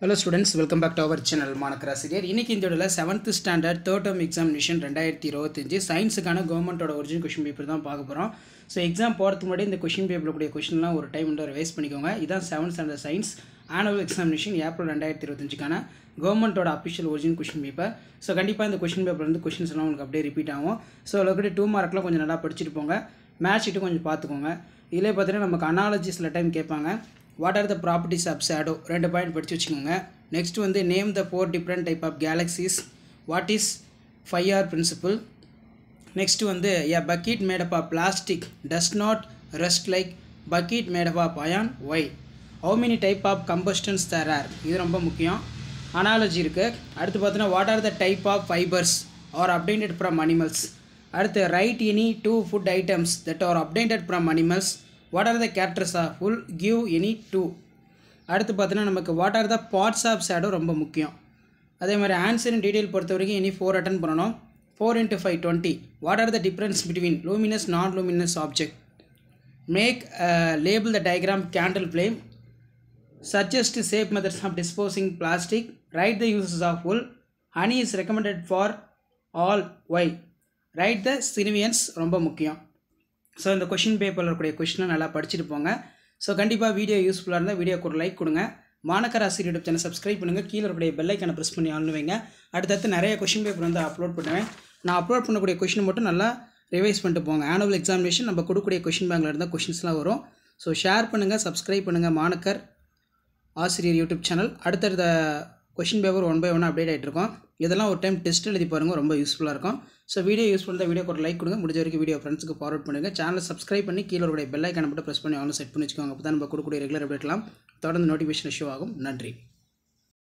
Hello students, welcome back to our channel Manakar Asiriyar. இன்னைக்கு இந்த வீடியோல 7th standard third term examination 2025 சயின்ஸ்க்கான கவர்மெண்டோட original question paper தான் பார்க்க போறோம். சோ எக்ஸாம் போறதுக்கு முன்னாடி இந்த क्वेश्चन பேப்பர்ல கூடிய क्वेश्चनலாம் ஒரு டைம் ரிவைஸ் பண்ணிக்கோங்க. இதான் 7th standard science annual examination ஏப்ரல் 2025க்கான கவர்மெண்டோட official original question paper. So கண்டிப்பா இந்த क्वेश्चन பேப்பர்ல இருந்து क्वेश्चंस எல்லாம் உங்களுக்கு அப்படியே ரிப்பீட் ஆகும். சோ லோக்கடி 2 மார்க்லாம் கொஞ்சம் நல்லா படிச்சிட்டு போங்க. மேட்ச் ஷீட் கொஞ்சம் பாத்துக்கோங்க. இதிலே பார்த்தீங்கன்னா நமக்கு அனாலஜி சில டைம் கேட்பாங்க. What are the properties of shadow? ரெண்டு பாயிண்ட் படிச்சு வச்சுக்கோங்க. நெக்ஸ்ட் வந்து name the 4 different type of galaxies. What is 5R principle? Next வந்து a bucket made up of plastic does not rust like bucket made up of iron. Why? How many type of combustions there are? இது ரொம்ப முக்கியம். Analogy இருக்கு. அடுத்து பார்த்தீங்கன்னா what are the type of fibers or obtained from animals? அடுத்து write any 2 food items that are obtained from animals. What are the characters of full? Give any 2. அடுத்து பார்த்தீங்கன்னா நமக்கு what are the parts of shadow ரொம்ப முக்கியம். அதே மாதிரி answer in detail பொறுத்த வரைக்கும் இனி 4 அட்டன் பண்ணணும். 4 × 5 20. What are the difference between luminous non luminous object? Make label the diagram candle flame. Suggest safe methods of disposing plastic. Write the uses of wool. Honey is recommended for all. Why? Write the significance ரொம்ப முக்கியம். So இந்த question பேப்பரில் இருக்கக்கூடிய கொஷினை நல்லா படிச்சுட்டு போங்க. So கண்டிப்பாக வீடியோ யூஸ்ஃபுல்லாக இருந்தால் வீடியோக்கு ஒரு லைக் கொடுங்க. மாணக்கர் ஆசிரியர் யூடியூப் சேனல் சப்ஸ்கிரைப் பண்ணுங்கள். கீழே இருக்கக்கூடிய பெல் ஐக்கானை ப்ரெஸ் பண்ணி ஆன் வைங்க. அடுத்தடுத்து நிறைய கொஷின் பேப்பர் வந்து அப்லோட் பண்ணுவேன். நான் அப்லோட் பண்ணக்கூடிய கொஷின் மட்டும் நல்லா ரிவைஸ் பண்ணிட்டு போங்க. ஆனுவல் எக்ஸாமினேஷன் நம்ம கொடுக்கக்கூடிய கொஷின் பேங்கில் இருந்தால் கொஷின்ஸ்லாம் வரும். ஸோ ஷேர் பண்ணுங்கள், சப்ஸ்கிரைப் பண்ணுங்கள் மாணக்கர் ஆசிரியர் யூடியூப் சேனல். அடுத்தடுத்த கொஷின் பேப்பர் 1 by 1 அப்டேட் ஆகிட்டு இருக்கோம். இதெல்லாம் ஒரு டைம் டெஸ்ட் எழுதி பாருங்கள், ரொம்ப யூஸ்ஃபுல்லாக இருக்கும். ஸோ வீடியோ யூஸ் பண்ணுற வீடியோக்கு ஒரு லைக் கொடுங்க. முடிஞ்ச வரைக்கும் வீடியோ ஃப்ரெண்ட்ஸுக்கு ஃபார்வர்ட் பண்ணுங்கள். சேனலை சப்ஸ்கிரைப் பண்ணி கீழே ஒரு பெல் ஐக்கானை மட்டும் ப்ரெஸ் பண்ணி ஆன் செட் பண்ணி வச்சுக்கோங்க. அப்போ தான் நம்ம கொடுக்கக்கூடிய ரெகுலர் அப்டேட்லாம் தொடர்ந்து நோட்டிஃபிகேஷன் இஷ்யூ ஆகும். நன்றி.